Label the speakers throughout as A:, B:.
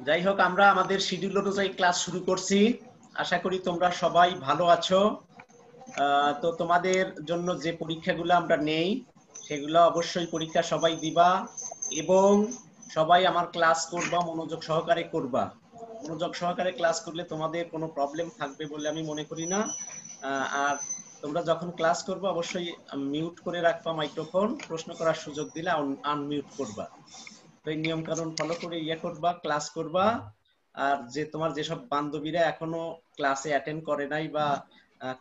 A: যাই হোক, আমরা আমাদের শিডিউল অনুযায়ী ক্লাস শুরু করছি। আশা করি তোমরা সবাই ভালো আছো। তো তোমাদের জন্য যে পরীক্ষাগুলো আমরা নেই সেগুলো অবশ্যই পরীক্ষা সবাই দিবা এবং সবাই আমার ক্লাস করবা, মনোযোগ সহকারে করবা। মনোযোগ সহকারে ক্লাস করলে তোমাদের কোনো প্রবলেম থাকবে বলে আমি মনে করি না। আর তোমরা যখন ক্লাস করবে অবশ্যই মিউট করে রাখবা মাইক্রোফোন, প্রশ্ন করার সুযোগ দিলে আনমিউট করবা। তো এই নিয়ম কানুন ফলো করে করবা, ক্লাস করবা। আর যে তোমার যেসব বান্ধবীরা এখনো ক্লাসে অ্যাটেন্ড করে নাই বা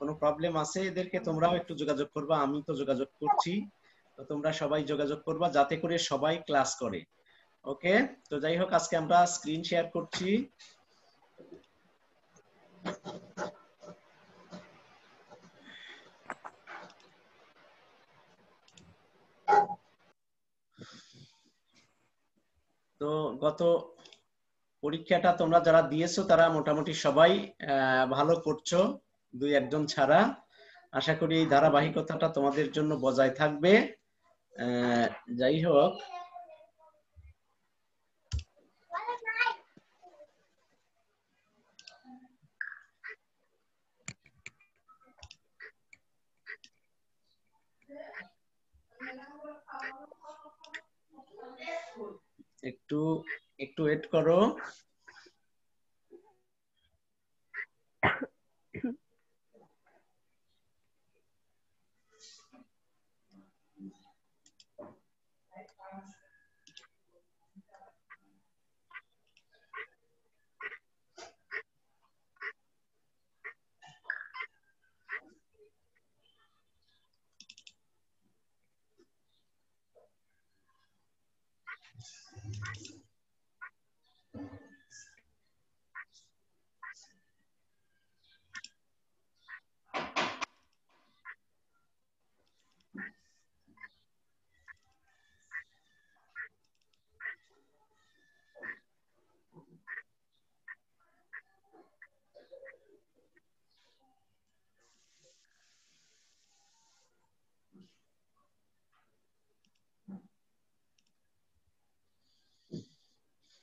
A: কোনো প্রবলেম আছে, এদেরকে তোমরাও একটু যোগাযোগ করবা। আমি তো যোগাযোগ করছি, তো তোমরা সবাই যোগাযোগ করবা যাতে করে সবাই ক্লাস করে। ওকে, তো যাই হোক, আজকে আমরা স্ক্রিন শেয়ার করছি। তো গত পরীক্ষাটা তোমরা যারা দিয়েছো তারা মোটামুটি সবাই ভালো করছো, দুই একজন ছাড়া। আশা করি এই ধারাবাহিকতাটা তোমাদের জন্য বজায় থাকবে। যাই হোক, একটু একটু ওয়েট করো।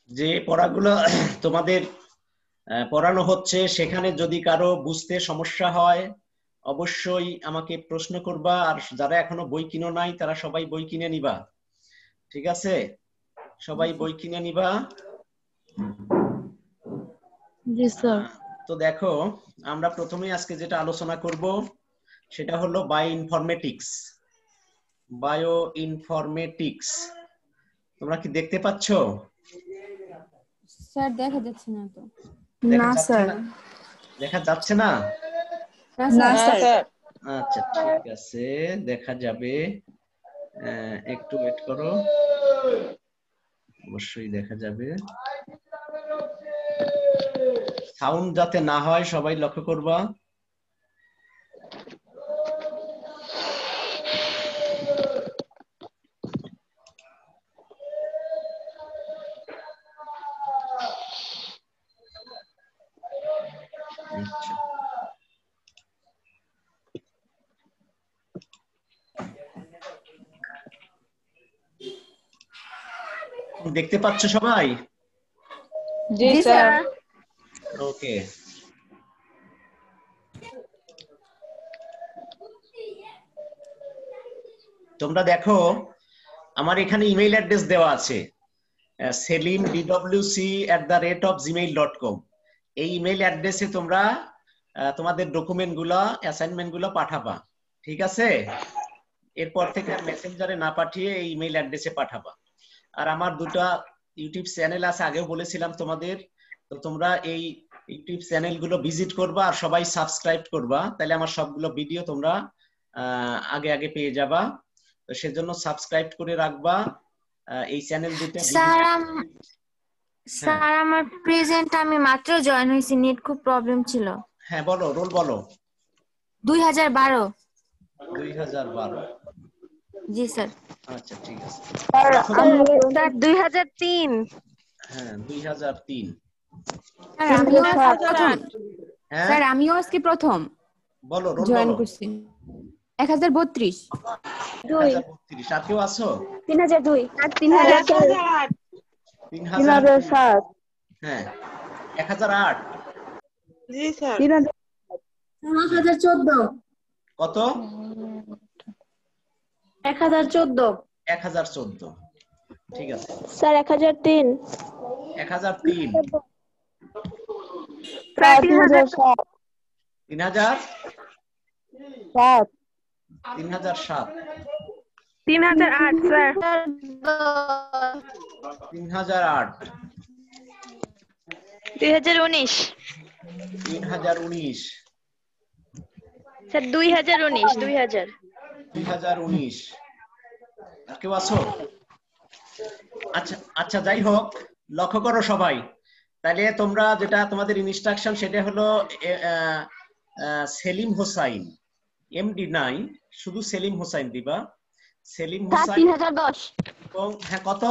A: যে পড়াগুলো তোমাদের পড়ানো হচ্ছে সেখানে যদি কারো বুঝতে সমস্যা হয় অবশ্যই আমাকে প্রশ্ন করবা। আর যারা এখনো বই কিনো নাই তারা সবাই বই কিনে নিবা, ঠিক আছে? সবাই বই কিনে নিবা।
B: জি স্যার।
A: তো দেখো, আমরা প্রথমেই আজকে যেটা আলোচনা করব সেটা হলো বায়ো ইনফরমেটিক্স। তোমরা কি দেখতে পাচ্ছ?
B: স্যার দেখা যাচ্ছে না তো।
A: দেখা যাচ্ছে না? দেখা যাচ্ছে না?
B: না স্যার।
A: আচ্ছা, ঠিক আছে, দেখা যাবে। একটু ওয়েট করো, অবশ্যই দেখা যাবে। সাউন্ড যাতে না হয় সবাই লক্ষ্য করবা। আচ্ছা, দেখতে পাচ্ছ সবাই?
B: জি স্যার।
A: ওকে, তোমরা দেখো আমার এখানে ইমেইল অ্যাড্রেস দেওয়া আছে selimdwc@gmail.com। এই ইমেইল অ্যাড্রেসে তোমরা তোমাদের ডকুমেন্ট গুলো, অ্যাসাইনমেন্ট গুলো পাঠাবা, ঠিক আছে? এরপর থেকে মেসেঞ্জারে না পাঠিয়ে এই ইমেইল অ্যাড্রেসে পাঠাবা। আর আমার দুটো ইউটিউব চ্যানেল আছে, আগেও বলেছিলাম তোমাদের। তো তোমরা এই ইউটিউব চ্যানেল গুলো ভিজিট করবা আর সবাই সাবস্ক্রাইব করবা, তাহলে আমার সবগুলো ভিডিও তোমরা আগে আগে পেয়ে যাবা। তো সেজন্য সাবস্ক্রাইব করে রাখবা এই চ্যানেল দুটো।
C: স্যার আমার প্রেজেন্ট আমি মাত্র জয়েন হয়েছি, নেট খুব প্রবলেম ছিল।
A: হ্যাঁ বলো, রোল বলো।
C: 2012।
A: 2012?
C: জি স্যার।
A: আচ্ছা, ঠিক আছে।
C: স্যার 2003।
A: হ্যাঁ, 2003।
C: স্যার আমিও আজকে প্রথম।
A: হ্যাঁ
C: স্যার আমিও আজকে প্রথম
A: বলো, রোল
C: জয়েন
A: বলো।
C: করছি। 1032।
A: 1032। আর কেউ আছো?
B: 3002 আর 3007।
A: 3007। হ্যাঁ 1008।
B: জি স্যার।
D: 1014।
A: কত?
D: 1014।
A: 1014। ঠিক আছে।
B: স্যার 1003।
A: 1003।
B: 3007।
A: 3007।
B: 3008 স্যার।
A: 3008।
B: 2019
A: 3019।
B: স্যার 2019 2000
A: 2019। আর কেউ আছো? আচ্ছা আচ্ছা, যাই হোক, লক্ষ্য করো সবাই। তাহলে তোমরা যেটা তোমাদের ইনস্ট্রাকশন সেটা হলো সেলিম হোসাইন, এমডি নাই, শুধু সেলিম হোসাইন দিবা। সেলিম হোসাইন
D: 3010।
A: এবং হ্যাঁ কত?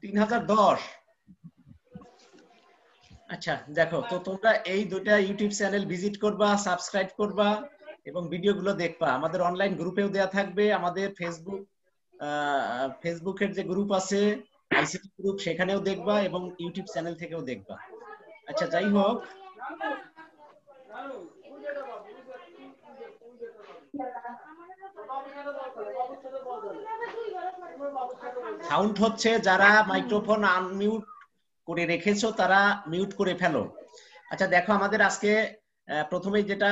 A: 3010। আচ্ছা দেখো তো, তোমরা এই দুটা ইউটিউব চ্যানেল ভিজিট করবা, সাবস্ক্রাইব করবা এবং ভিডিওগুলো দেখবা। আমাদের অনলাইন গ্রুপেও দেয়া থাকবে, আমাদের ফেসবুকের যে গ্রুপ আছে আইসিটি গ্রুপ, সেখানেও দেখবা এবং ইউটিউব চ্যানেল থেকেও দেখবা। আচ্ছা যাই হোক, সাউন্ড হচ্ছে, যারা মাইক্রোফোন আনমিউট করে রেখেছো তারা মিউট করে ফেলো। আচ্ছা দেখো, আমাদের আজকে প্রথমেই যেটা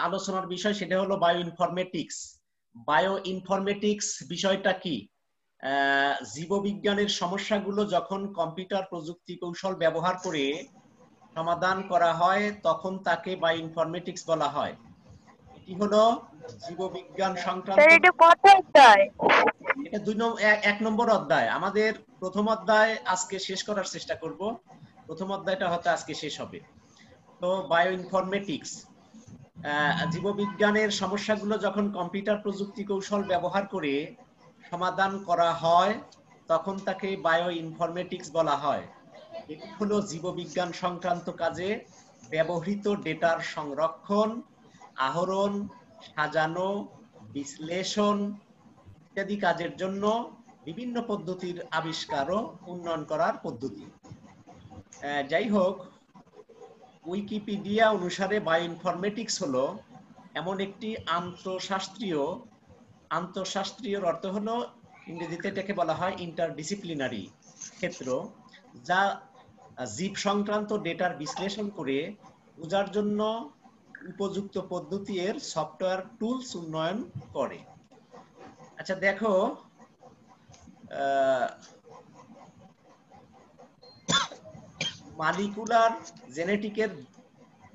A: আলোচনার বিষয় সেটা হলো বায়ো ইনফরমেটিক্স। বায়ো ইনফরমেটিক্স বিষয়টা কি? জীববিজ্ঞানের সমস্যাগুলো যখন কম্পিউটার প্রযুক্তি কৌশল ব্যবহার করে সমাধান করা হয় তখন তাকে বায়ো ইনফরমেটিক্স বলা হয়। এটি হলো জীববিজ্ঞান সংক্রান্ত।
B: এটা কত অধ্যায়?
A: এটা 1 নম্বর অধ্যায়। আমাদের প্রথম অধ্যায় আজকে শেষ করার চেষ্টা করব। প্রথম অধ্যায়টা হয়তো আজকে শেষ হবে। তো বায়ো ইনফরমেটিক্স, জীববিজ্ঞানের সমস্যাগুলো যখন কম্পিউটার প্রযুক্তি কৌশল ব্যবহার করে সমাধান করা হয় তখন তাকে বায়ো ইনফরমেটিক্স বলা হয়। এটি হলো জীববিজ্ঞান সংক্রান্ত কাজে ব্যবহৃত ডেটার সংরক্ষণ, আহরণ, সাজানো, বিশ্লেষণ ইত্যাদি কাজের জন্য বিভিন্ন পদ্ধতির আবিষ্কার ও উন্নয়ন করার পদ্ধতি। যাই হোক, উইকিপিডিয়া অনুসারে বায়ো ইনফরমেটিক্স হলো এমন একটি আন্তঃশাস্ত্রীয় অর্থ হলো, ইংরেজিতে এটাকে বলা হয় ইন্টারডিসিপ্লিনারি ক্ষেত্র, যা জীব সংক্রান্ত ডেটার বিশ্লেষণ করে বোঝার জন্য উপযুক্ত পদ্ধতি এর সফটওয়্যার টুলস উন্নয়ন করে। আচ্ছা দেখো, মলিকুলার জেনেটিকের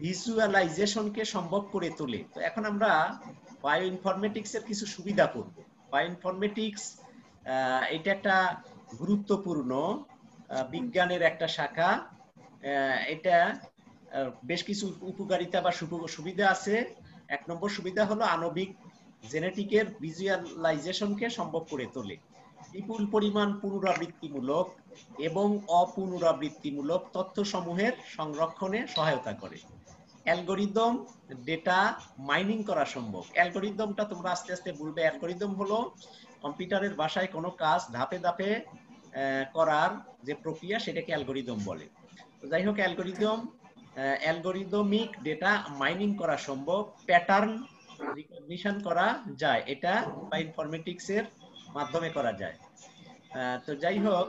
A: ভিজুয়ালাইজেশনকে সম্ভব করে তোলে। তো এখন আমরা বায়ো ইনফরমেটিক্স এর কিছু সুবিধা করব। বায়ো ইনফরমেটিক্স এটা একটা গুরুত্বপূর্ণ বিজ্ঞানের একটা শাখা। এটা বেশ কিছু উপকারিতা বা সুবিধা আছে। 1 নম্বর সুবিধা হলো আণবিক জেনেটিকের ভিজুয়ালাইজেশনকে সম্ভব করে তোলে। বিপুল পরিমাণ পুনরাবৃত্তিমূলক এবং অপুনরাবৃত্তিমূলক তথ্যসমূহের সংরক্ষণে সহায়তা করে। অ্যালগরিদম ডেটা মাইনিং করা সম্ভব। অ্যালগরিদমটা তোমরা আস্তে আস্তে বলবে। অ্যালগরিদম হলো কম্পিউটারের ভাষায় কোনো কাজ ধাপে ধাপে করার যে প্রক্রিয়া, সেটাকে অ্যালগরিদম বলে। তো যাই হোক, অ্যালগরিদমিক ডেটা মাইনিং করা সম্ভব, প্যাটার্ন রিকগনিশন করা যায়, এটা বায়ো ইনফরমেটিক্স এর মাধ্যমে করা যায়। তো যাই হোক,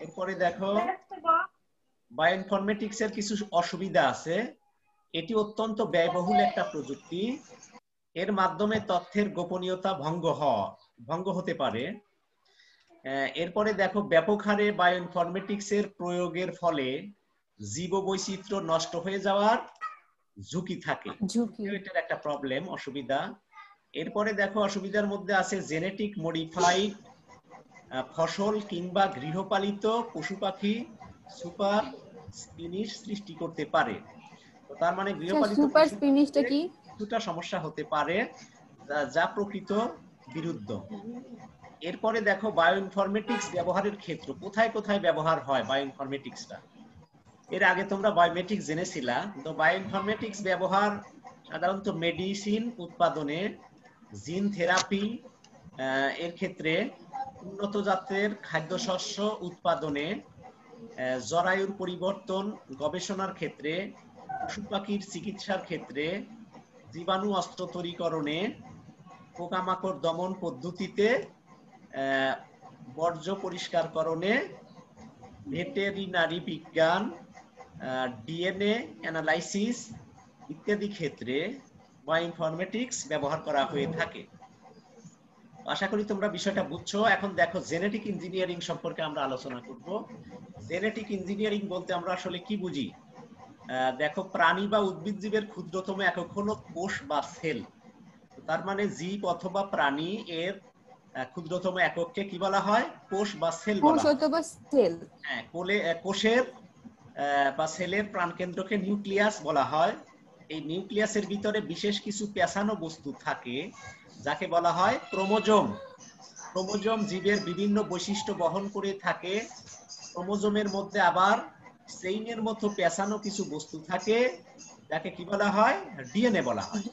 A: এরপরে দেখো, বায়ো ইনফরমেটিক্স এর কিছু অসুবিধা আছে। এটি অত্যন্ত ব্যয়বহুল একটা প্রযুক্তি। এর মাধ্যমে তথ্যের গোপনীয়তা ভঙ্গ হতে পারে। এরপরে দেখো, ব্যাপক হারে বায়ো ইনফরমেটিক্স এর প্রয়োগের ফলে জীববৈচিত্র্য নষ্ট হয়ে যাওয়ার ঝুঁকি থাকে। এটার একটা প্রবলেম, অসুবিধা। এরপরে দেখো, অসুবিধার মধ্যে আছে জেনেটিক মডিফাইড ফসল কিংবা গৃহপালিত পশু পাখি সুপার স্পিনিশ সৃষ্টি করতে পারে। তো তার মানে গৃহপালিত
D: সুপার স্পিনিশটা কি?
A: কিছুটা সমস্যা হতে পারে, যা প্রকৃত বিরুদ্ধ। এরপরে দেখো, বায়ো ইনফরমেটিক্স ব্যবহারের ক্ষেত্র, কোথায় কোথায় ব্যবহার হয় বায়ো ইনফরমেটিক্সটা। এর আগে তোমরা বায়োমেট্রিক্স জেনেছিলা। তো বায়ো ইনফরমেটিক্স ব্যবহার সাধারণত মেডিসিন উৎপাদনে, জিন থেরাপি এর ক্ষেত্রে, উন্নত জাতের খাদ্যশস্য উৎপাদনে, জরায়ুর পরিবর্তন গবেষণার ক্ষেত্রে, পশু পাখির চিকিৎসার ক্ষেত্রে, জীবাণু অস্ত্র তৈরিকরণে, পোকামাকড় দমন পদ্ধতিতে, বর্জ্য পরিষ্কারকরণে, ভেটেরিনারি বিজ্ঞান, ডিএনএ অ্যানালাইসিস ইত্যাদি ক্ষেত্রে বায়োইনফরমেটিক্স ব্যবহার করা হয়ে থাকে। আশা করি তোমরা বিষয়টা বুঝছো। এখন দেখো জেনেটিক ইঞ্জিনিয়ারিং সম্পর্কে আমরা আলোচনা করব। জেনেটিক ইঞ্জিনিয়ারিং বলতে আমরা আসলে কি বুঝি? দেখো, প্রাণী বা উদ্ভিদ জীবের ক্ষুদ্রতম একক হলো কোষ বা সেল। তার মানে জীব অথবা প্রাণী এর ক্ষুদ্রতম একককে কি বলা হয়? কোষ বা সেল বলা হয়। হ্যাঁ, কোষের বা সেলের প্রাণকেন্দ্রকে নিউক্লিয়াস বলা হয়। এই নিউক্লিয়াসের ভিতরে বিশেষ কিছু পেঁচানো বস্তু থাকে যাকে বলা হয় ক্রোমোজোম। ক্রোমোজোম জীবের বিভিন্ন বৈশিষ্ট্য বহন করে থাকে। ক্রোমোজোমের মধ্যে আবার চেইনের মতো পেঁচানো কিছু বস্তু থাকে যাকে কি বলা হয়? ডিএনএ বলা হয়।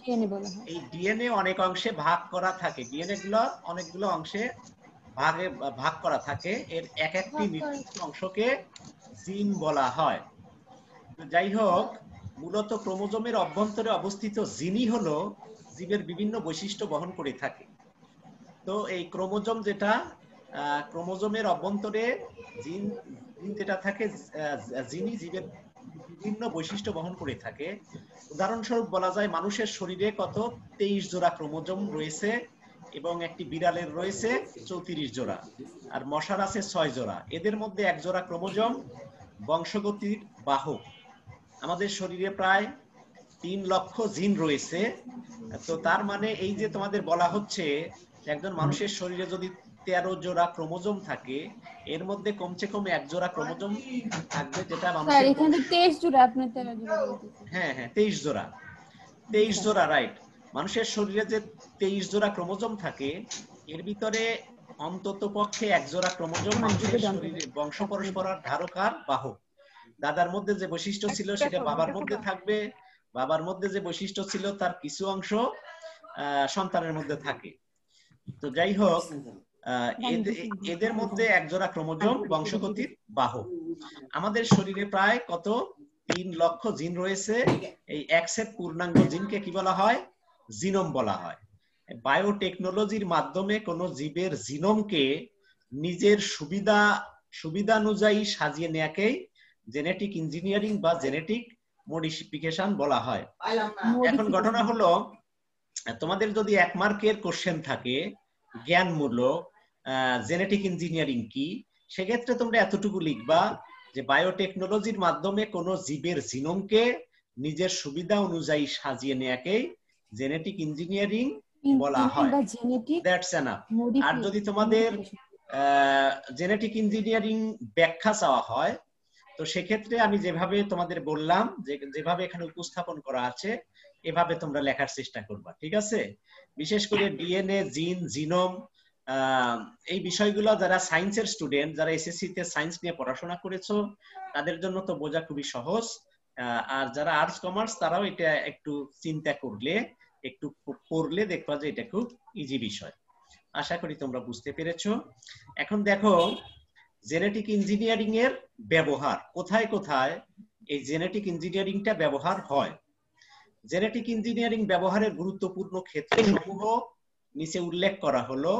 A: এই ডিএনএ অনেক অংশে ভাগ করা থাকে। ডিএনএ গুলো অনেকগুলো অংশে ভাগ করা থাকে। এর এক একটি নির্দিষ্ট অংশকে জিন বলা হয়। যাই হোক, মূলত ক্রোমোজোমের অভ্যন্তরে অবস্থিত জিনই হলো জীবের বিভিন্ন বৈশিষ্ট্য বহন করে থাকে। তো এই ক্রোমোজোম যেটা, ক্রোমোজোমের অভ্যন্তরে জিন যেটা থাকে, জিনই জীবের বিভিন্ন বৈশিষ্ট্য বহন করে থাকে। উদাহরণস্বরূপ বলা যায় মানুষের শরীরে কত 23 জোড়া ক্রোমোজোম রয়েছে এবং একটি বিড়ালের রয়েছে 34 জোড়া, আর মশার আছে 6 জোড়া। এদের মধ্যে এক জোড়া ক্রোমোজোম বংশগতির বাহক। আমাদের শরীরে প্রায় 3 লক্ষ জিন রয়েছে। তো তার মানে এই যে তোমাদের বলা হচ্ছে একজন মানুষের শরীরে যদি 13 জোড়া ক্রোমোজোম থাকে, এর মধ্যে কমসে কম এক জোড়া ক্রোমোজোম থাকবে যেটা মানুষের। হ্যাঁ হ্যাঁ, 23 জোড়া, 23 জোড়া, রাইট। মানুষের শরীরে যে 23 জোড়া ক্রোমোজোম থাকে, এর ভিতরে অন্তত পক্ষে এক জোড়া ক্রোমোজোম মানুষের শরীরে বংশ পরস্পরার ধারক আর বাহক। দাদার মধ্যে যে বৈশিষ্ট্য ছিল সেটা বাবার মধ্যে থাকবে, বাবার মধ্যে যে বৈশিষ্ট্য ছিল তার কিছু অংশ সন্তানের মধ্যে থাকে। তো যাই হোক, এদের মধ্যে এক জোড়া ক্রোমোজোম বংশগতির বাহক। আমাদের শরীরে প্রায় কত 3 লক্ষ জিন রয়েছে। এই এক সেট পূর্ণাঙ্গ জিনকে কি বলা হয়? জিনোম বলা হয়। বায়োটেকনোলজির মাধ্যমে কোন জীবের জিনোমকে নিজের সুবিধা অনুযায়ী সাজিয়ে নেয়াকেই জেনেটিক ইঞ্জিনিয়ারিং বা জেনেটিক মডিফিকেশন বলা হয়। এখন ঘটনা হলো, তোমাদের যদি 1 মার্কের কোশ্চেন থাকে জ্ঞানমূলক জেনেটিক ইঞ্জিনিয়ারিং কি, সেক্ষেত্রে তোমরা এতটুকু লিখবা যে বায়োটেকনোলজির মাধ্যমে কোন জীবের জিনোমকে নিজের সুবিধা অনুযায়ী সাজিয়ে নেয়াকেই জেনেটিক ইঞ্জিনিয়ারিং বলা হয়। That's enough. আর যদি তোমাদের জেনেটিক ইঞ্জিনিয়ারিং ব্যাখ্যা চাওয়া হয়, তো সেক্ষেত্রে আমি যেভাবে তোমাদের বললাম, যেভাবে এখানে উপস্থাপন করা আছে, এভাবে তোমরা লেখার চেষ্টা করবা, ঠিক আছে? বিশেষ করে ডিএনএ, জিন, জিনোম, এই বিষয়গুলো যারা সায়েন্সের স্টুডেন্ট, যারা এসএসসি তে সায়েন্স নিয়ে পড়াশোনা করেছো, তাদের জন্য তো বোঝা খুবই সহজ। আর যারা আর্টস কমার্স, তারাও এটা একটু চিন্তা করলে, একটু পড়লে দেখবা যে এটা খুব ইজি বিষয়। আশা করি তোমরা বুঝতে পেরেছো। এখন দেখো জেনেটিক ইঞ্জিনিয়ারিং এর ব্যবহার কোথায় কোথায় এই জেনেটিক ইঞ্জিনিয়ারিংটা ব্যবহার হয়। জেনেটিক ইঞ্জিনিয়ারিং ব্যবহারের গুরুত্বপূর্ণ ক্ষেত্রসমূহ নিচে উল্লেখ করা হলো।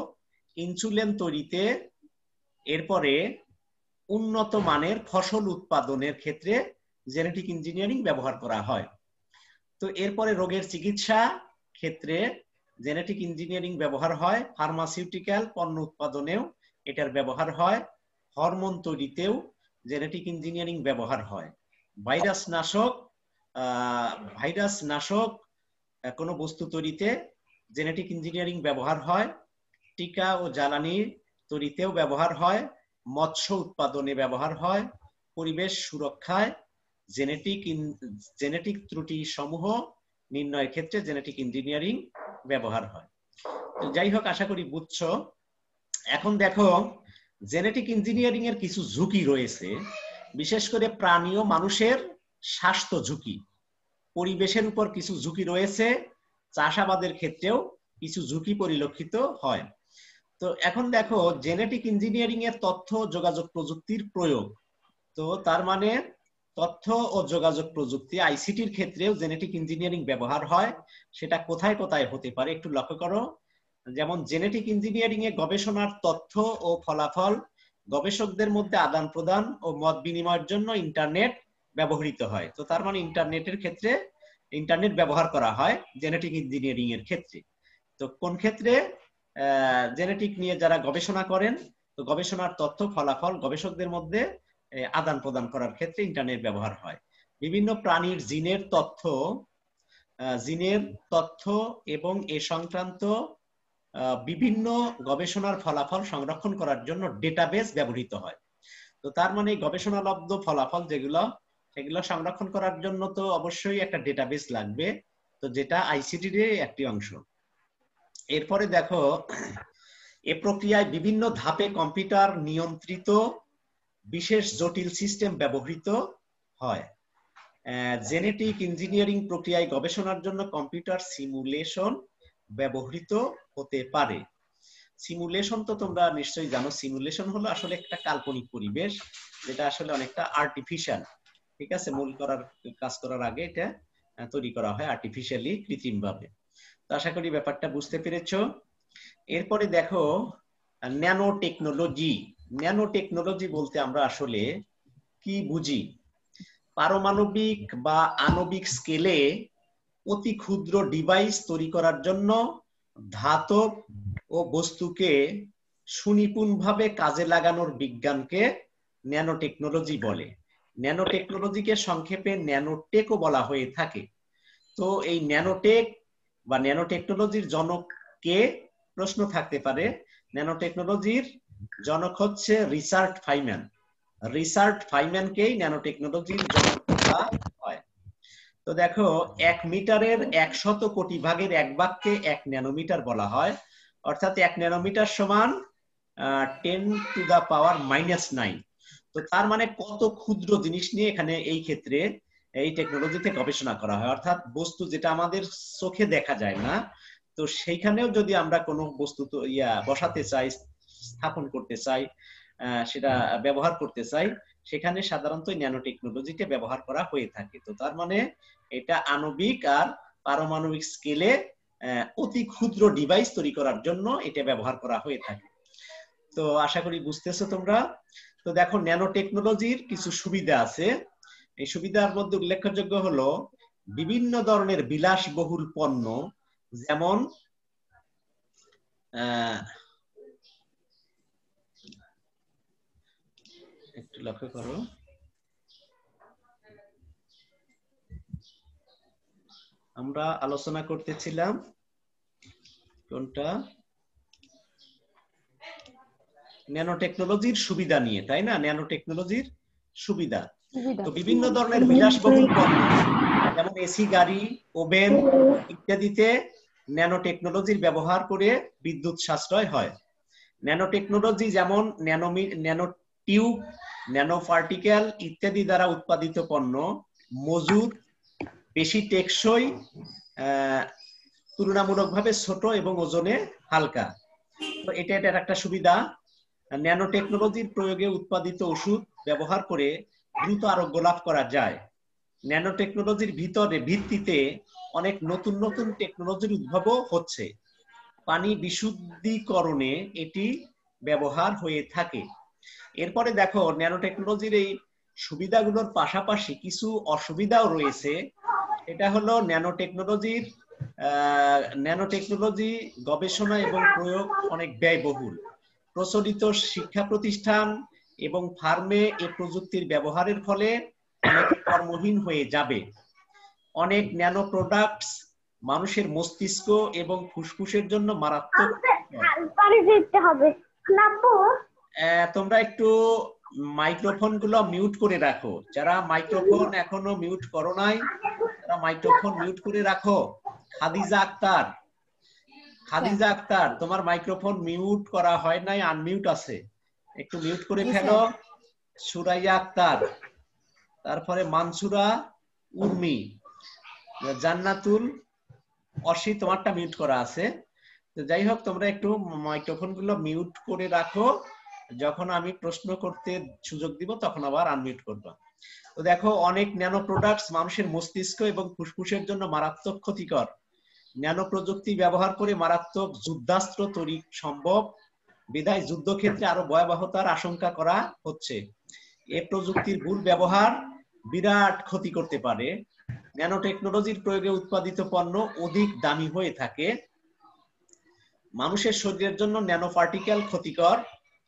A: ইনসুলিন তৈরিতে, এরপরে উন্নত মানের ফসল উৎপাদনের ক্ষেত্রে জেনেটিক ইঞ্জিনিয়ারিং ব্যবহার করা হয়। তো এরপরে রোগের চিকিৎসা ক্ষেত্রে জেনেটিক ইঞ্জিনিয়ারিং ব্যবহার হয়। ফার্মাসিউটিক্যাল পণ্য উৎপাদনেও এটার ব্যবহার হয়। হরমোন তৈরিতেও জেনেটিক ইঞ্জিনিয়ারিং ব্যবহার হয়। ভাইরাস নাশক কোন বস্তু তৈরিতে জেনেটিক ইঞ্জিনিয়ারিং ব্যবহার হয়। টিকা ও জ্বালানি তৈরিতেও ব্যবহার হয়। মৎস্য উৎপাদনে ব্যবহার হয়। পরিবেশ সুরক্ষায় জেনেটিক ত্রুটি সমূহ নির্ণয়ের ক্ষেত্রে জেনেটিক ইঞ্জিনিয়ারিং ব্যবহার হয়। যাই হোক, আশা করি বুঝছো। এখন দেখো জেনেটিক ইঞ্জিনিয়ারিং এর কিছু ঝুঁকি রয়েছে, বিশেষ করে প্রাণী ও মানুষের স্বাস্থ্য ঝুঁকি। পরিবেশের উপর কিছু ঝুঁকি রয়েছে, চাষাবাদের ক্ষেত্রেও কিছু ঝুঁকি পরিলক্ষিত হয়। তো এখন দেখো জেনেটিক ইঞ্জিনিয়ারিং এর তথ্য যোগাযোগ প্রযুক্তির প্রয়োগ। তো তার মানে তথ্য ও যোগাযোগ প্রযুক্তি আইসিটির ক্ষেত্রেও জেনেটিক ইঞ্জিনিয়ারিং ব্যবহার হয়। সেটা কোথায় কোথায় হতে পারে একটু লক্ষ্য করো। যেমন জেনেটিক ইঞ্জিনিয়ারিং এ গবেষণার তথ্য ও ফলাফল গবেষকদের মধ্যে আদান প্রদান ও মত বিনিময়ের জন্য ইন্টারনেট ব্যবহৃত হয়। তো তার মানে ইন্টারনেটের ক্ষেত্রে ইন্টারনেট ব্যবহার করা হয় জেনেটিক ইঞ্জিনিয়ারিং এর ক্ষেত্রে। তো কোন ক্ষেত্রে? জেনেটিক নিয়ে যারা গবেষণা করেন, তো গবেষণার তথ্য ফলাফল গবেষকদের মধ্যে আদান প্রদান করার ক্ষেত্রে ইন্টারনেট ব্যবহার হয়। বিভিন্ন প্রাণীর জিনের তথ্য এবং এ সংক্রান্ত বিভিন্ন গবেষণার ফলাফল সংরক্ষণ করার জন্য ডেটাবেস ব্যবহৃত হয়। তো তার মানে গবেষণালব্ধ ফলাফল যেগুলো, সেগুলো সংরক্ষণ করার জন্য তো অবশ্যই একটা ডেটাবেস লাগবে, তো যেটা আইসিটির একটি অংশ। এরপরে দেখো, এ প্রক্রিয়ায় বিভিন্ন ধাপে কম্পিউটার নিয়ন্ত্রিত বিশেষ জটিল সিস্টেম ব্যবহৃত হয়। জেনেটিক ইঞ্জিনিয়ারিং প্রক্রিয়ায় গবেষণার জন্য কম্পিউটার সিমুলেশন ব্যবহৃত হতে পারে। সিমুলেশন তো তোমরা নিশ্চয়ই জানো, সিমুলেশন হলো আসলে একটা কাল্পনিক পরিবেশ, যেটা আসলে অনেকটা আর্টিফিশিয়াল। ঠিক আছে, মূল কাজ করার আগে এটা তৈরি করা হয় আর্টিফিশিয়ালি, কৃত্রিম ভাবে। তো আশা করি ব্যাপারটা বুঝতে পেরেছো। এরপরে দেখো ন্যানো টেকনোলজি। ন্যানো টেকনোলজি বলতে আমরা আসলে কি বুঝি? পারমাণবিক বা আণবিক স্কেলে অতি ক্ষুদ্র ডিভাইস তৈরি করার জন্য ধাতব ও বস্তুকে সুনিপুণভাবে কাজে লাগানোর বিজ্ঞানকে ন্যানো টেকনোলজি বলে। ন্যানো টেকনোলজিকে সংক্ষেপে ন্যানোটেকও বলা হয়ে থাকে। তো এই ন্যানোটেক বা ন্যানো টেকনোলজির জনক কে? প্রশ্ন থাকতে পারে। ন্যানো টেকনোলজির জনক হচ্ছে রিচার্ড ফাইম্যান। রিচার্ড ফাইম্যানকেই ন্যানো টেকনোলজির জনক বলা হয়। তো দেখো, 1 মিটারের 100 কোটি ভাগের 1 ভাগকে 1 ন্যানোমিটার বলা হয়। অর্থাৎ 1 ন্যানোমিটার সমান 10⁻⁻⁹। তো তার মানে কত ক্ষুদ্র জিনিস নিয়ে এখানে এই ক্ষেত্রে এই টেকনোলজিতে গবেষণা করা হয়। অর্থাৎ বস্তু যেটা আমাদের চোখে দেখা যায় না, তো সেইখানেও যদি আমরা কোনো বস্তু তো বসাতে চাই, স্থাপন করতে চাই, সেটা ব্যবহার করতে চাই, সেখানে সাধারণত ন্যানো টেকনোলজিকে ব্যবহার করা হয়ে থাকে। তো তার মানে এটা আণবিক আর পারমাণবিক স্কেলে অতি ক্ষুদ্র ডিভাইস তৈরি করার জন্য এটা ব্যবহার করা হয়ে থাকে। তো আশা করি বুঝতেছো তোমরা। তো দেখো, ন্যানো টেকনোলজির কিছু সুবিধা আছে। এই সুবিধার মধ্যে উল্লেখযোগ্য হলো বিভিন্ন ধরনের বিলাসবহুল পণ্য, যেমন একটু লক্ষ্য করো, আমরা আলোচনা করতেছিলাম কোনটা? ন্যানো টেকনোলজির সুবিধা নিয়ে, তাই না? ন্যানো টেকনোলজির সুবিধা। তো বিভিন্ন ধরনের বিলাসবহুল পণ্য যেমন এসি, গাড়ি, ওভেন ইত্যাদিতে ন্যানো টেকনোলজির ব্যবহার করে বিদ্যুৎ সাশ্রয় হয়। ন্যানো টেকনোলজি যেমন ন্যানো টিউব, ন্যানো পার্টিকেল ইত্যাদি দ্বারা উৎপাদিত পণ্য মজুদ, বেশি টেকসই, তুলনামূলকভাবে ছোট এবং ওজনে হালকা। তো এটা একটা সুবিধা। ন্যানো টেকনোলজির প্রয়োগে উৎপাদিত ওষুধ ব্যবহার করে দ্রুত আরোগ্য লাভ করা যায়। ন্যানো টেকনোলজির ভিত্তিতে অনেক নতুন নতুন টেকনোলজির উদ্ভাবও হচ্ছে। পানি বিশুদ্ধীকরণে এটি ব্যবহার হয়ে থাকে। এরপরে দেখো, ন্যানো টেকনোলজির এই সুবিধাগুলোর পাশাপাশি কিছু অসুবিধাও রয়েছে। এটা হলো ন্যানো টেকনোলজি গবেষণা এবং প্রয়োগ অনেক ব্যয়বহুল। প্রচলিত শিক্ষা প্রতিষ্ঠান এবং ফার্মে এই প্রযুক্তির ব্যবহারের ফলে অনেক কর্মহীন হয়ে যাবে। অনেক ন্যানো প্রোডাক্টস মানুষের মস্তিষ্ক এবং ফুসফুসের জন্য মারাত্মক। তোমরা একটু মাইক্রোফোন গুলো মিউট করে রাখো। যারা মাইক্রোফোন এখনো মিউট করো নাই, তারা মাইক্রোফোন মিউট করে রাখো। খাদিজা আক্তার, তোমার মাইক্রোফোন মিউট করা হয় নাই, আনমিউট আছে, একটু মিউট করে ফেলো। সুরাইয়া আক্তার, তারপরে মানসুরা উর্মি, জান্নাতুল, অসি, তোমারটা মিউট করা আছে। তো যাই হোক, তোমরা একটু মাইক্রোফোন গুলো মিউট করে রাখো, যখন আমি প্রশ্ন করতে সুযোগ দিব তখন আবার আনমিউট করবা। তো দেখো, অনেক ন্যানো প্রোডাক্টস মানুষের মস্তিষ্ক এবং ফুসফুসের জন্য মারাত্মক ক্ষতিকর। ন্যানো প্রযুক্তি ব্যবহার করে মারাত্মক যুদ্ধাস্ত্র তৈরি সম্ভব, বিধায় যুদ্ধক্ষেত্রে আরো ভয়াবহতার আশঙ্কা করা হচ্ছে। এ প্রযুক্তির ভুল ব্যবহার বিরাট ক্ষতি করতে পারে। ন্যানো টেকনোলজির প্রয়োগে উৎপাদিত পণ্য অধিক দামি হয়ে থাকে। মানুষের শরীরের জন্য ন্যানো পার্টিকেল ক্ষতিকর।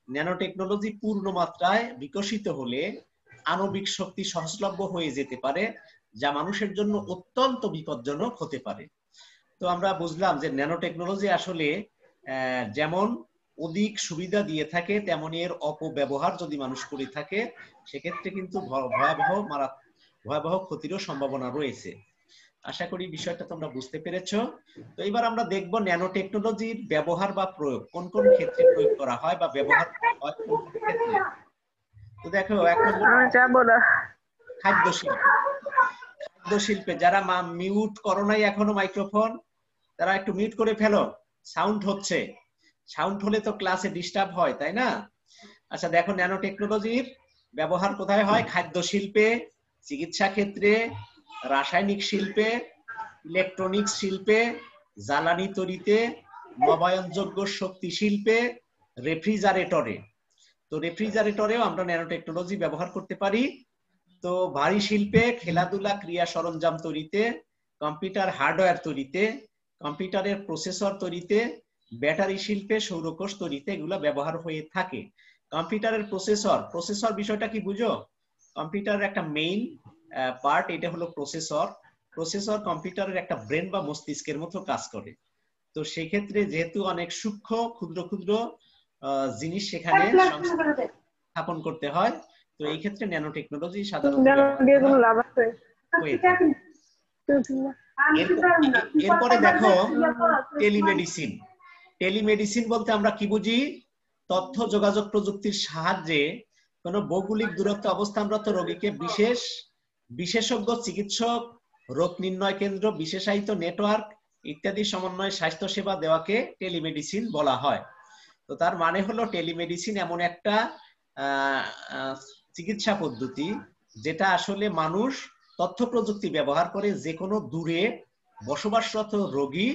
A: ন্যানো টেকনোলজি পূর্ণ মাত্রায় বিকশিত হলে আণবিক শক্তি সহজলভ্য হয়ে যেতে পারে, যা মানুষের জন্য অত্যন্ত বিপজ্জনক হতে পারে। তো আমরা বুঝলাম যে ন্যানো টেকনোলজি আসলে যেমন অধিক সুবিধা দিয়ে থাকে, তেমনি এর অপব্যবহার যদি মানুষ করে থাকে সেক্ষেত্রে কিন্তু ভয়াবহ ক্ষতিরও সম্ভাবনা রয়েছে। আশা করি বিষয়টা তোমরা বুঝতে পেরেছো। তো এবার আমরা দেখব ন্যানো টেকনোলজির ব্যবহার বা প্রয়োগ কোন কোন ক্ষেত্রে প্রয়োগ করা হয় বা ব্যবহার হয় কোন কোন ক্ষেত্রে। তো দেখো, এক নম্বর খাদ্য শিল্প। খাদ্য শিল্পে যারা মিউট করো নাই এখনো মাইক্রোফোন, তারা একটু মিউট করে ফেলো, সাউন্ড হচ্ছে। সাউন্ড হলে তো ক্লাসে ডিস্টার্ব হয়, তাই না? আচ্ছা দেখো, ন্যানো টেকনোলজির ব্যবহার কোথায় হয়? খাদ্য শিল্পে, চিকিৎসা ক্ষেত্রে, রাসায়নিক শিল্পে, ইলেকট্রনিক্স শিল্পে, জ্বালানি তৈরিতে, নবায়নযোগ্য শক্তি শিল্পে, রেফ্রিজারেটরে। তো রেফ্রিজারেটরেও আমরা ন্যানো টেকনোলজি ব্যবহার করতে পারি। তো ভারী শিল্পে, খেলাধুলা ক্রিয়া সরঞ্জাম তৈরিতে, কম্পিউটার হার্ডওয়্যার তৈরিতে, কম্পিউটারের প্রসেসর তৈরিতে, ব্যাটারি শিল্পে, সৌরকোষ তৈরিতে এগুলো ব্যবহার হয়ে থাকে। কম্পিউটারের প্রসেসর বিষয়টা কি বুঝো? কম্পিউটারের একটা মেইন পার্ট, এটা হলো প্রসেসর কম্পিউটারের একটা ব্রেন বা মস্তিষ্কের মতো কাজ করে। তো সেই ক্ষেত্রে যেহেতু অনেক সূক্ষ্ম ক্ষুদ্র ক্ষুদ্র জিনিস সেখানে স্থাপন করতে হয়, তো এই ক্ষেত্রে ন্যানো টেকনোলজি সাধারণত এরপরে দেখো টেলিমেডিসিন। টেলিমেডিসিন বলতে আমরা কি বুঝি? তথ্য যোগাযোগ প্রযুক্তির সাহায্যে কোন ভৌগোলিক দূরত্বে অবস্থানরত রোগীকে বিশেষজ্ঞ চিকিৎসক, রোগ নির্ণয় কেন্দ্র, বিশেষায়িত নেটওয়ার্ক ইত্যাদি সমন্বয়ে স্বাস্থ্য সেবা দেওয়াকে টেলিমেডিসিন বলা হয়। তো তার মানে হলো টেলিমেডিসিন এমন একটা চিকিৎসা পদ্ধতি যেটা আসলে মানুষ তথ্য প্রযুক্তি ব্যবহার করে যে কোনো দূরে বসবাসরত রোগী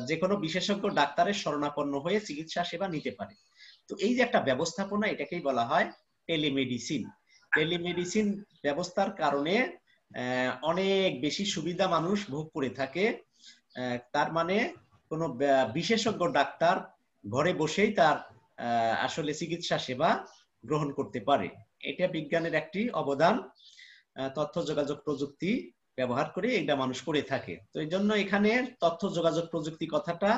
A: যে কোনো বিশেষজ্ঞ ডাক্তারের শরণাপন্ন হয়ে চিকিৎসা সেবা নিতে পারে। তো এই যে একটা ব্যবস্থাপনা, এটাকেই বলা হয় টেলিমেডিসিন। টেলিমেডিসিন ব্যবস্থার কারণে অনেক বেশি সুবিধা মানুষ ভোগ করে থাকে। তার মানে কোনো বিশেষজ্ঞ ডাক্তার ঘরে বসেই তার আসলে চিকিৎসা সেবা গ্রহণ করতে পারে। এটা বিজ্ঞানের একটি অবদান। তথ্য যোগাযোগ প্রযুক্তি ব্যবহার করে এটা মানুষ করে থাকে। তো এই জন্য এখানে তথ্য যোগাযোগ প্রযুক্তি কথাটা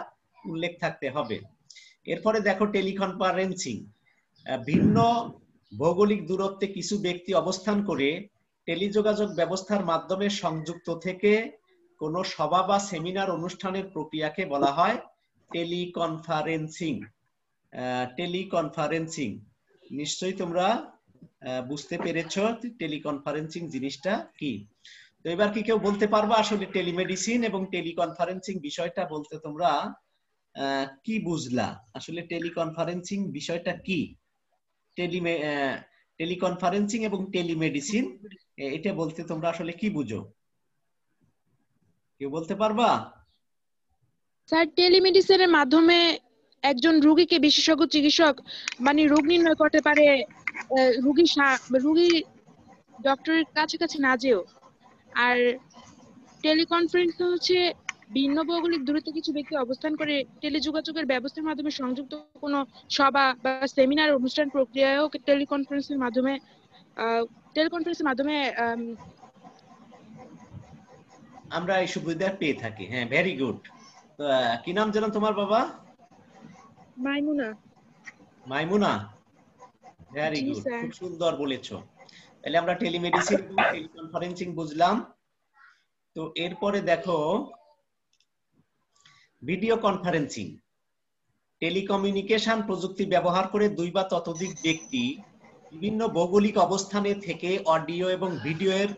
A: উল্লেখ থাকতে হবে। এরপরে দেখো টেলিকনফারেন্সিং। ভিন্ন ভৌগোলিক দূরত্বে কিছু ব্যক্তি অবস্থান করে টেলিযোগাযোগ ব্যবস্থার মাধ্যমে সংযুক্ত থেকে কোনো সভা বা সেমিনার অনুষ্ঠানের প্রক্রিয়াকে বলা হয় টেলিকনফারেন্সিং। টেলিকনফারেন্সিং নিশ্চয়ই তোমরা বুঝতে পেরেছো টেলিকনফারেন্সিং জিনিসটা কি। তো এবার কি কেউ বলতে পারবা আসলে টেলিমেডিসিন এবং টেলিকনফারেন্সিং বিষয়টা বলতে তোমরা কি বুঝলা? আসলে টেলিকনফারেন্সিং বিষয়টা কি? টেলিকনফারেন্সিং এবং টেলিমেডিসিন এটা বলতে তোমরা আসলে কি বুঝো? কেউ বলতে পারবা?
E: স্যার, টেলিমেডিসিনের মাধ্যমে একজন রোগীকে বিশেষজ্ঞ চিকিৎসক মানে রোগ নির্ণয় করতে পারে, রোগী ডক্টরের কাছাকাছি না যেও। আর টেলিকনফারেন্স হচ্ছে ভিন্ন ভৌগোলিক দূরত্বে কিছু ব্যক্তি অবস্থান করে টেলিযোগাযোগের ব্যবস্থার মাধ্যমে সংযুক্ত কোনো সভা বা সেমিনার অনুষ্ঠান প্রক্রিয়াও টেলিকনফারেন্সের মাধ্যমে
A: আমরা এই সুবিধা পেয়ে থাকি। হ্যাঁ, ভেরি গুড। কি নাম যেন তোমার বাবা?
E: মাইমুনা।
A: মাইমুনা, ভেরি গুড, খুব সুন্দর বলেছো। তাহলে আমরা টেলিমেডিসিন এবং টেলিকনফারেন্সিং বুঝলাম। তো এরপরে দেখো ভিডিও কনফারেন্সিং। টেলিকমিউনিকেশন প্রযুক্তি ব্যবহার করে দুই বা ততোধিক ব্যক্তি বিভিন্ন ভৌগোলিক অবস্থানে থেকে অডিও এবং ভিডিওর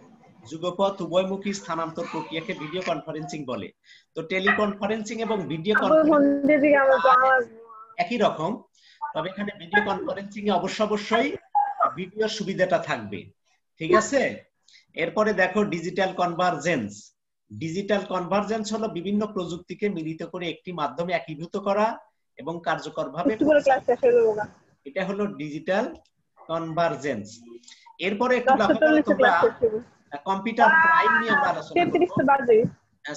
A: যুগপথ উভয়মুখী স্থানান্তর প্রক্রিয়াকে ভিডিও কনফারেন্সিং বলে। তো টেলিকনফারেন্সিং এবং ভিডিও কনফারেন্সিং একই রকম। তবে এখানে ভিডিও কনফারেন্সিং এ অবশ্যই ভিডিওর সুবিধাটা থাকবে, ঠিক আছে। এরপরে দেখো ডিজিটাল কনভার্জেন্স। ডিজিটাল কনভার্জেন্স হলো বিভিন্ন প্রযুক্তিকে মিলিত করে একটি মাধ্যমে একীভূত করা এবং কার্যকরভাবে, এটা হলো ডিজিটাল কনভার্জেন্স। এরপরে একটু লক্ষ্য করো তোমরা, কম্পিউটার ক্রাইম নিয়ে আমরা আলোচনা করব।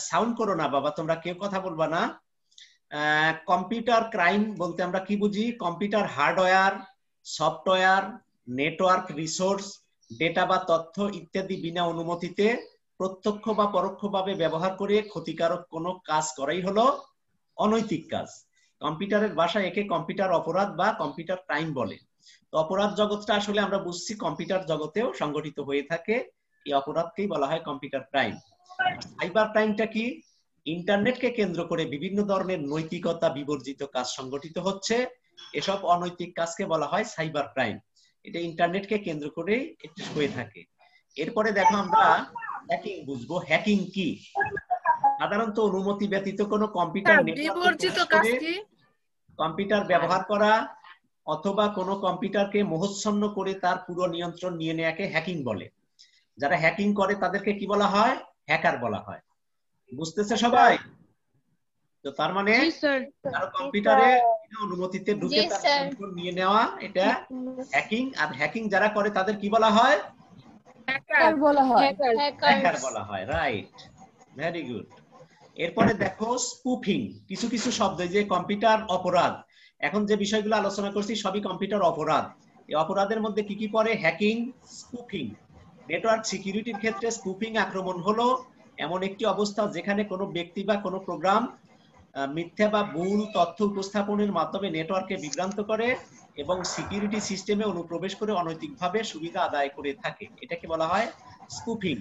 A: সাউন্ড করো না বাবা, তোমরা কেউ কথা বলবা না। কম্পিউটার ক্রাইম বলতে আমরা কি বুঝি? Computer hardware, software, network resource, data বা তথ্য ইত্যাদি বিনা অনুমতিতে প্রত্যক্ষ বা পরোক্ষভাবে ব্যবহার করে ক্ষতিকারক কোনো কাজ করাই হলো অনৈতিক কাজ। কম্পিউটারের ভাষায় একে কম্পিউটার অপরাধ বা কম্পিউটার ক্রাইম বলে। তো অপরাধ জগৎটা আসলে আমরা বুঝছি কম্পিউটার জগতেও সংগঠিত হয়ে থাকে, এই অপরাধকেই বলা হয় কম্পিউটার ক্রাইম। সাইবার ক্রাইমটা কি? ইন্টারনেটকে কেন্দ্র করে বিভিন্ন ধরনের নৈতিকতা বিবর্জিত কাজ সংগঠিত হচ্ছে, এসব অনৈতিক কাজকে বলা হয় সাইবার ক্রাইম। এটা ইন্টারনেটকে কেন্দ্র করেই এটা হয়ে থাকে। এরপরে দেখো আমরা হ্যাকিং বুঝবো। হ্যাকিং কি? সাধারণত অনুমতি ব্যতীত কোনো কম্পিউটার কম্পিউটার ব্যবহার করা অথবা কোনো কম্পিউটারকে মোহচ্ছন্ন করে তার পুরো নিয়ন্ত্রণ নিয়ে নেওয়াকে হ্যাকিং বলে। যারা হ্যাকিং করে তাদেরকে কি বলা হয়? হ্যাকার বলা হয়। বুঝতেছে সবাই? তো তার মানে কারো কম্পিউটারে অনুমতিতে ঢুকে তার নিয়ন্ত্রণ নিয়ে নেওয়া, এটা হ্যাকিং। আর হ্যাকিং যারা করে তাদের কি বলা হয়?
D: হ্যাকার বলা হয়।
A: হ্যাকার বলা হয়, রাইট, ভেরি গুড। এরপরে দেখো স্পুফিং। কিছু কিছু শব্দ, যে কম্পিউটার অপরাধ, এখন যে বিষয়গুলো আলোচনা করছি সবই কম্পিউটার অপরাধ। এই অপরাধের মধ্যে কি কি পড়ে? Hacking, spoofing. নেটওয়ার্ক সিকিউরিটির ক্ষেত্রে স্পুফিং আক্রমণ হলো এমন একটি অবস্থা যেখানে কোনো ব্যক্তি বা কোনো প্রোগ্রাম মিথ্যা বা ভুল তথ্য উপস্থাপনের মাধ্যমে নেটওয়ার্কে বিভ্রান্ত করে এবং সিকিউরিটি সিস্টেমে অনুপ্রবেশ করে অনৈতিকভাবে সুবিধা আদায় করে থাকে, এটাকে বলা হয় স্পুফিং।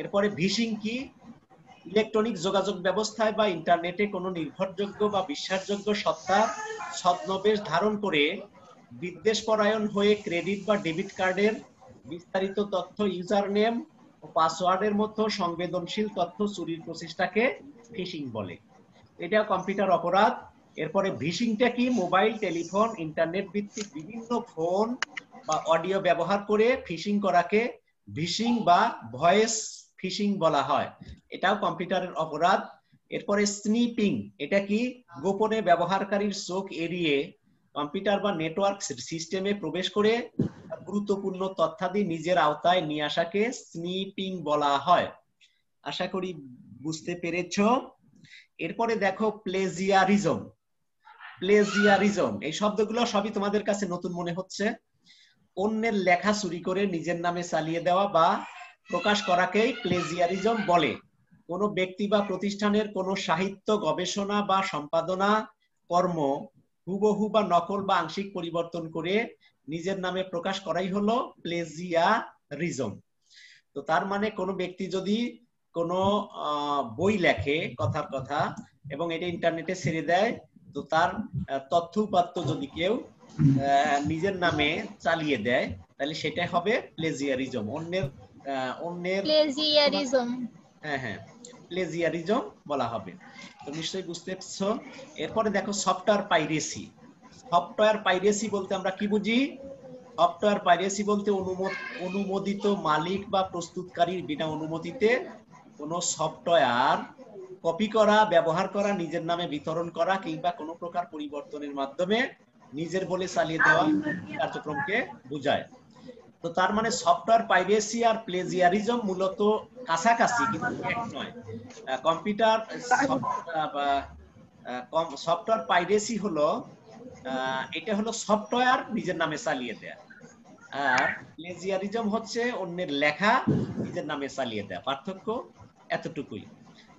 A: এরপরে ভিশিং কি? ইলেকট্রনিক যোগাযোগ ব্যবস্থায় বা ইন্টারনেটে কোনো নির্ভরযোগ্য বা বিশ্বাসযোগ্য সত্তার ছদ্মবেশ ধারণ করে বিদ্বেষপরায়ণ হয়ে ক্রেডিট বা ডেবিট কার্ডের বিস্তারিত তথ্য, ইউজার নেম ও পাসওয়ার্ডের মতো সংবেদনশীল তথ্য চুরির প্রচেষ্টাকে ফিশিং বলে। এটা কম্পিউটার অপরাধ। এরপরে ভিশিংটা কি? মোবাইল, টেলিফোন, ইন্টারনেট ভিত্তিক বিভিন্ন ফোন বা অডিও ব্যবহার করে ফিশিং করাকে ভিশিং বা ভয়েস ফিশিং বলা হয়, এটাও কম্পিউটারের অপরাধ। এরপরে স্নিপিং, এটা কি? গোপনে ব্যবহারকারীর চোখ এড়িয়ে কম্পিউটার বা নেটওয়ার্ক সিস্টেমে প্রবেশ করে গুরুত্বপূর্ণ তথ্যাদি নিজের আওতায় নিয়ে আসাকে স্নিপিং বলা হয়। আশা করি বুঝতে পেরেছো। এরপরে দেখো প্লেজিয়ারিজম। প্লেজিয়ারিজম, এই শব্দগুলো সবই তোমাদের কাছে নতুন মনে হচ্ছে। অন্যের লেখা চুরি করে নিজের নামে চালিয়ে দেওয়া বা প্রকাশ করাকেই প্লেজিয়ারিজম বলে। কোনো ব্যক্তি বা প্রতিষ্ঠানের কোনো সাহিত্য, গবেষণা বা সম্পাদনা কর্ম হুবহু বা নকল বা আংশিক পরিবর্তন করে নিজের নামে প্রকাশ করাই হলো প্লেজিয়ারিজম। তো তার মানে কোনো ব্যক্তি যদি কোনো বই লেখে কথার কথা এবং এটা ইন্টারনেটে ছেড়ে দেয়, তো তার তথ্য উপাত্ত যদি কেউ নিজের নামে চালিয়ে দেয় তাহলে সেটা হবে প্লেজিয়ারিজম। অন্যের প্লেজিয়ারিজম, হ্যাঁ প্লেজিয়ারিজম বলা হবে। তো নিশ্চয়ই বুঝতে পারছো। এরপরে দেখো সফটওয়্যার পাইরেসি। সফটওয়্যার পাইরেসি বলতে আমরা কি বুঝি? সফটওয়্যার পাইরেসি বলতে অনুমোদিত মালিক বা প্রস্তুতকারীর বিনা অনুমতিতে কোনো সফটওয়্যার কপি করা, ব্যবহার করা, নিজের নামে বিতরণ করা কিংবা কোনো প্রকার পরিবর্তনের মাধ্যমে নিজের বলে চালিয়ে দেওয়া কার্যক্রমকে বোঝায়। তো তার মানে সফটওয়্যার পাইরেসি আর প্লেজিয়ারিজম মূলত কাছাকাছি কিন্তু এক নয়। কম্পিউটার সফটওয়্যার পাইরেসি হলো এটা হলো সফটওয়্যার নিজের নামে চালিয়ে দেয়া, আর প্লেজিয়ারিজম হচ্ছে অন্যের লেখা নিজের নামে চালিয়ে দেয়া। পার্থক্য এতটুকুই।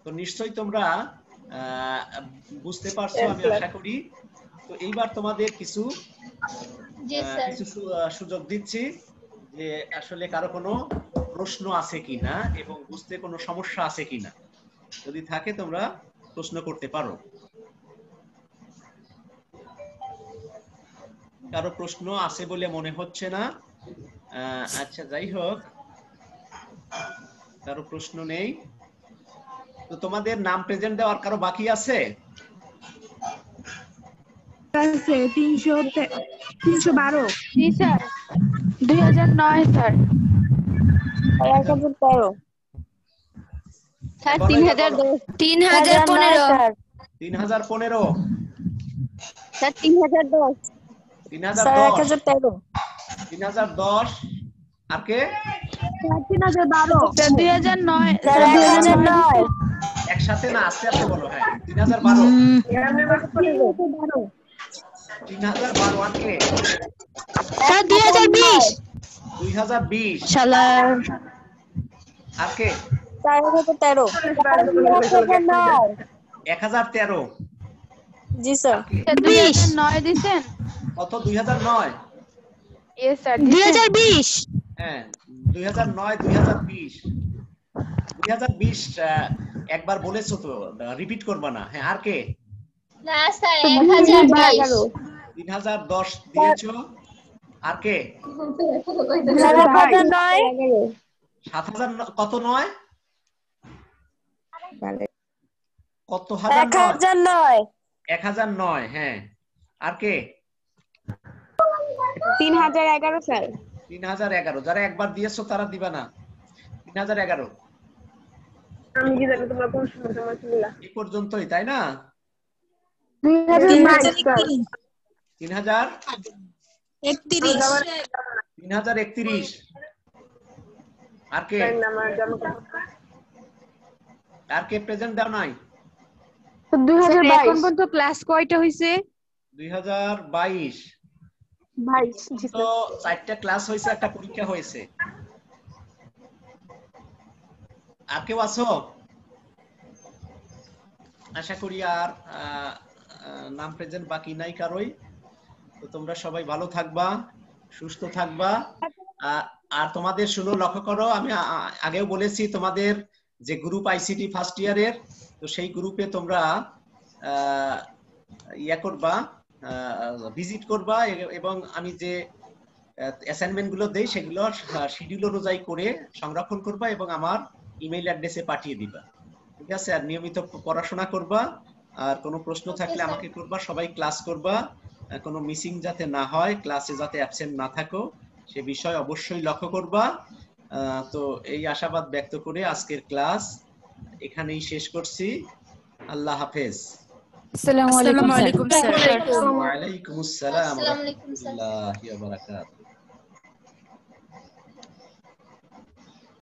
A: তো নিশ্চয়ই তোমরা বুঝতে পারছো আমি আশা করি। তো এইবার তোমাদের কিছু সুযোগ দিচ্ছি যে আসলে কারো কোনো প্রশ্ন আছে কিনা এবং বুঝতে কোনো সমস্যা আছে কিনা। যদি থাকে তোমরা প্রশ্ন করতে পারো। কারো প্রশ্ন আছে বলে মনে হচ্ছে না। আচ্ছা, যাই হোক, কারো প্রশ্ন নেই। তো তোমাদের নাম প্রেজেন্ট দেওয়ার কারো বাকি আছে?
D: আছে 312
B: জি স্যার 2009 স্যার
C: 1013
B: স্যার
A: বলো, এবার বলো।
B: 3010
C: 3015
A: 3013
B: স্যার 3010
A: 3010
C: 1013
A: 3010 আর কে
D: 3012
B: স্যার 2009
C: স্যার 1009
A: একসাথে না, আস্তে আস্তে বলো। হ্যাঁ 3012 3012 আর কে
B: স্যার 2020
A: 2020
B: শালার
A: আর কে
C: 1013
A: 1013
C: জি স্যার
B: 2009 দিছেন
A: কত 2009
B: ইয়েস স্যার 2020
A: হ্যাঁ 2009 2020 2020 একবার বলেছো তো, রিপিট করবা না। হ্যাঁ আর কে
F: না স্যার 1022
A: 3010 দিয়েছো আর কে 7000 কত নয় কত হাজার নয় 1009 হ্যাঁ আর কে
B: 3011 স্যার
A: 3011 যারা একবার দিয়েছো তারা দিবা না 3011
B: আমি কি জানি তোমরা কোন সময় জমা ছিলা
A: এই পর্যন্তই তাই না 3031 আর কে প্রেজেন্ট দাও নাই
B: 2022 এখন পর্যন্ত ক্লাস কয়টা হইছে
A: 2022
B: 22 জি
A: তো 4টা ক্লাস হয়েছে, একটা পরীক্ষা হয়েছে। আর কেউ আছো? আশা করি আর নাম প্রেজেন্ট বাকি নাই কারোই। তো তোমরা সবাই ভালো থাকবা, সুস্থ থাকবা। আর তোমাদের শুনো, লক্ষ্য করো, আমি আগেও বলেছি তোমাদের যে গ্রুপ আইসিটি ফার্স্ট ইয়ারের, তো সেই গ্রুপে তোমরা ইয়া করবা, ভিজিট করবা এবং আমি যে অ্যাসাইনমেন্ট গুলো দেই সেগুলো শিডিউল অনুযায়ী করে সংরক্ষণ করবা এবং আমার ইমেইল অ্যাড্রেসে পাঠিয়ে দিবা। ঠিক আছে? আর নিয়মিত পড়াশোনা করবা। আর কোনো প্রশ্ন থাকলে আমাকে করবা। সবাই ক্লাস করবা, কোনো মিসিং যাতে না হয়, ক্লাসে যাতে অ্যাবসেন্ট না থাকো সে বিষয় অবশ্যই লক্ষ্য করবা। তো এই আশাবাদ ব্যক্ত করে আজকের ক্লাস এখানেই শেষ করছি। আল্লাহ হাফেজ।
C: আসসালামু আলাইকুম স্যার।
A: ওয়া আলাইকুম আসসালাম ওয়া রাহমাতুল্লাহি ওয়া বারাকাতুহু।